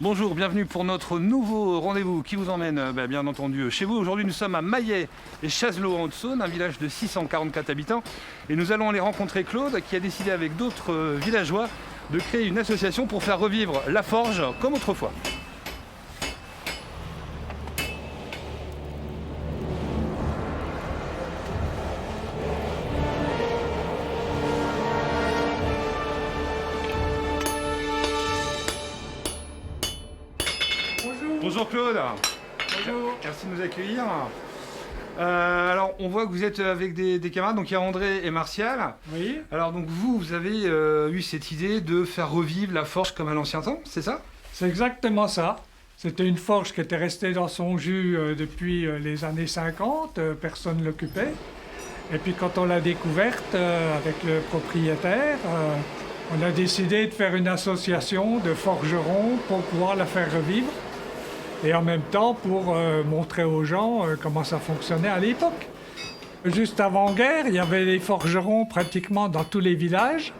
Bonjour, bienvenue pour notre nouveau rendez-vous qui vous emmène bien entendu chez vous. Aujourd'hui nous sommes à Maillet et Chazelot en Haute-Saône, un village de 644 habitants. Et nous allons aller rencontrer Claude qui a décidé avec d'autres villageois de créer une association pour faire revivre la forge comme autrefois. Bonjour Claude. Bonjour. Merci de nous accueillir. Alors on voit que vous êtes avec des camarades, donc il y a André et Martial. Oui, Alors donc vous avez eu cette idée de faire revivre la forge comme à l'ancien temps, c'est ça? c'est exactement ça. C'était une forge qui était restée dans son jus depuis les années 50, personne ne l'occupait. Et puis quand on l'a découverte avec le propriétaire, on a décidé de faire une association de forgerons pour pouvoir la faire revivre. Et en même temps pour montrer aux gens comment ça fonctionnait à l'époque. Juste avant-guerre, il y avait des forgerons pratiquement dans tous les villages,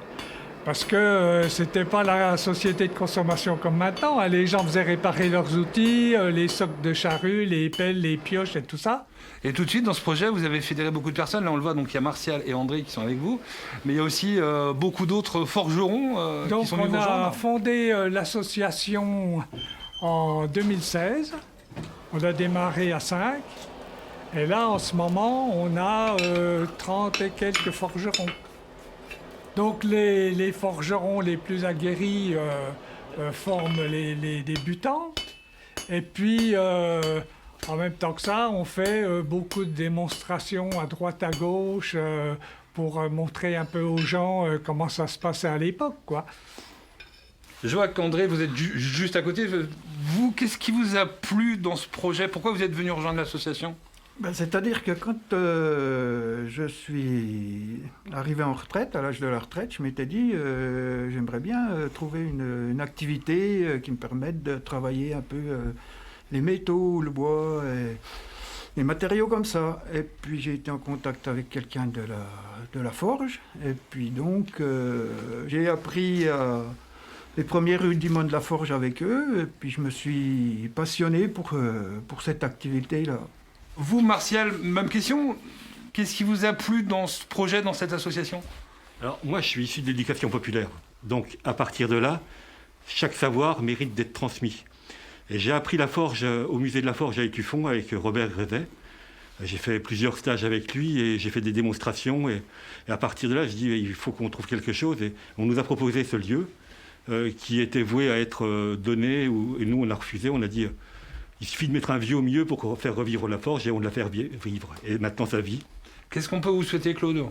parce que c'était pas la société de consommation comme maintenant. Les gens faisaient réparer leurs outils, les socs de charrue, les pelles, les pioches et tout ça. Et tout de suite dans ce projet vous avez fédéré beaucoup de personnes, là on le voit, donc il y a Martial et André qui sont avec vous, mais il y a aussi beaucoup d'autres forgerons Donc qui sont venus on vous a rejoindre. fondé l'association en 2016. On a démarré à 5. Et là, en ce moment, on a 30 et quelques forgerons. Donc les forgerons les plus aguerris forment les débutants. Et puis, en même temps que ça, on fait beaucoup de démonstrations à droite à gauche pour montrer un peu aux gens comment ça se passait à l'époque, quoi. Je vois qu'André vous êtes juste à côté. Vous, qu'est-ce qui vous a plu dans ce projet? Pourquoi vous êtes venu rejoindre l'association? C'est-à-dire que quand je suis arrivé en retraite, à l'âge de la retraite, je m'étais dit j'aimerais bien trouver une activité qui me permette de travailler un peu les métaux, le bois, et les matériaux comme ça. Et puis j'ai été en contact avec quelqu'un de la forge, et puis donc j'ai appris les premiers rudiments de la forge avec eux, et puis je me suis passionné pour cette activité-là. Vous, Martial, même question. Qu'est-ce qui vous a plu dans ce projet, dans cette association? Alors, moi, je suis issu de l'éducation populaire. Donc, à partir de là, chaque savoir mérite d'être transmis. Et j'ai appris la forge au musée de la Forge à Écuffon avec Robert Grévet. J'ai fait plusieurs stages avec lui et j'ai fait des démonstrations. Et à partir de là, je dis il faut qu'on trouve quelque chose. Et on nous a proposé ce lieu qui était voué à être donné. Et nous, on a refusé. On a dit il suffit de mettre un vieux au milieu pour faire revivre la forge et on l'a fait vivre. Et maintenant, ça vit. Qu'est-ce qu'on peut vous souhaiter, Claude?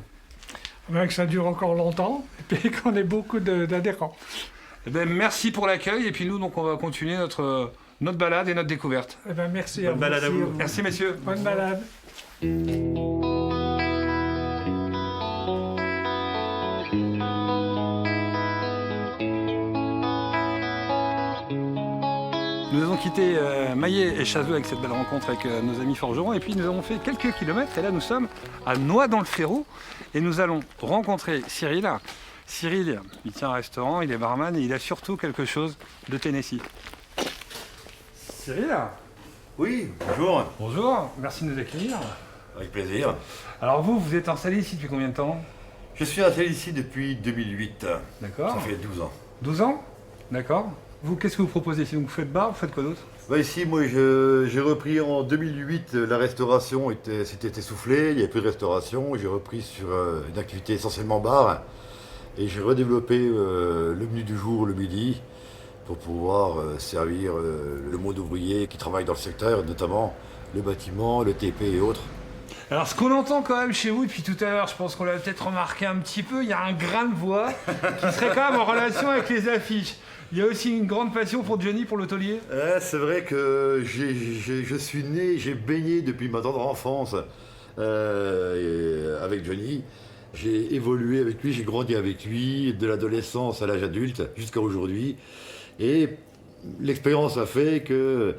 Que ça dure encore longtemps et puis qu'on ait beaucoup d'adhérents. Eh ben, merci pour l'accueil. Et puis nous, donc, on va continuer notre balade et notre découverte. Merci à Bonne vous balade à aussi. vous. Merci, messieurs. Bonne balade. Nous avons quitté Maillet et Chazelot avec cette belle rencontre avec nos amis forgerons. Et puis nous avons fait quelques kilomètres. Et là, nous sommes à Noix-dans-le-Ferroux. Et nous allons rencontrer Cyril. Cyril, il tient un restaurant, il est barman et il a surtout quelque chose de Tennessee. Cyril, Oui, bonjour, bonjour, merci de nous accueillir. avec plaisir. Alors vous êtes installé ici depuis combien de temps? Je suis installé ici depuis 2008, D'accord. ça fait 12 ans. 12 ans? D'accord. Vous, qu'est-ce que vous proposez ici? Donc, vous faites bar, vous faites quoi d'autre? Ici, moi, j'ai repris en 2008, la restauration s'était essoufflée, il n'y avait plus de restauration. J'ai repris sur une activité essentiellement bar et j'ai redéveloppé le menu du jour le midi pour pouvoir servir le monde ouvrier qui travaille dans le secteur, notamment le bâtiment, le TP et autres. Alors ce qu'on entend quand même chez vous depuis tout à l'heure, je pense qu'on l'a peut-être remarqué un petit peu, il y a un grain de voix qui serait quand même en relation avec les affiches. Il y a aussi une grande passion pour Johnny, pour le taulier. C'est vrai que je suis né, j'ai baigné depuis ma tendre enfance avec Johnny. J'ai évolué avec lui, j'ai grandi avec lui, de l'adolescence à l'âge adulte jusqu'à aujourd'hui. Et l'expérience a fait que,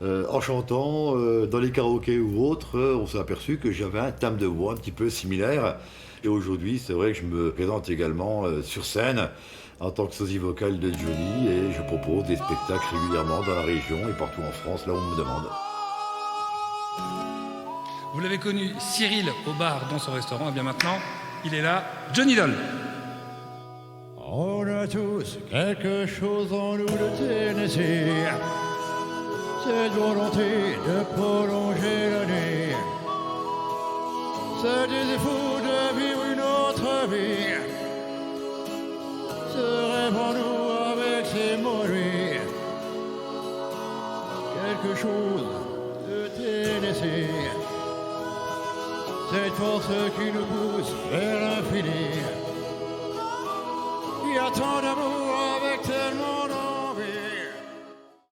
en chantant dans les karaokés ou autres, on s'est aperçu que j'avais un timbre de voix un petit peu similaire. Et aujourd'hui, c'est vrai que je me présente également sur scène en tant que sosie vocal de Johnny et je propose des spectacles régulièrement dans la région et partout en France, là où on me demande. Vous l'avez connu, Cyril, au bar dans son restaurant. Et bien maintenant, il est là, Johnny Doll. On a tous quelque chose en nous de Tennessee, cette volonté de prolonger la nuit, ce désir fou de vivre une autre vie, ce rêve en nous avec ses mots lui, quelque chose de Tennessee, cette force qui nous pousse vers l'infini. Il y a tant d'amour avec tellement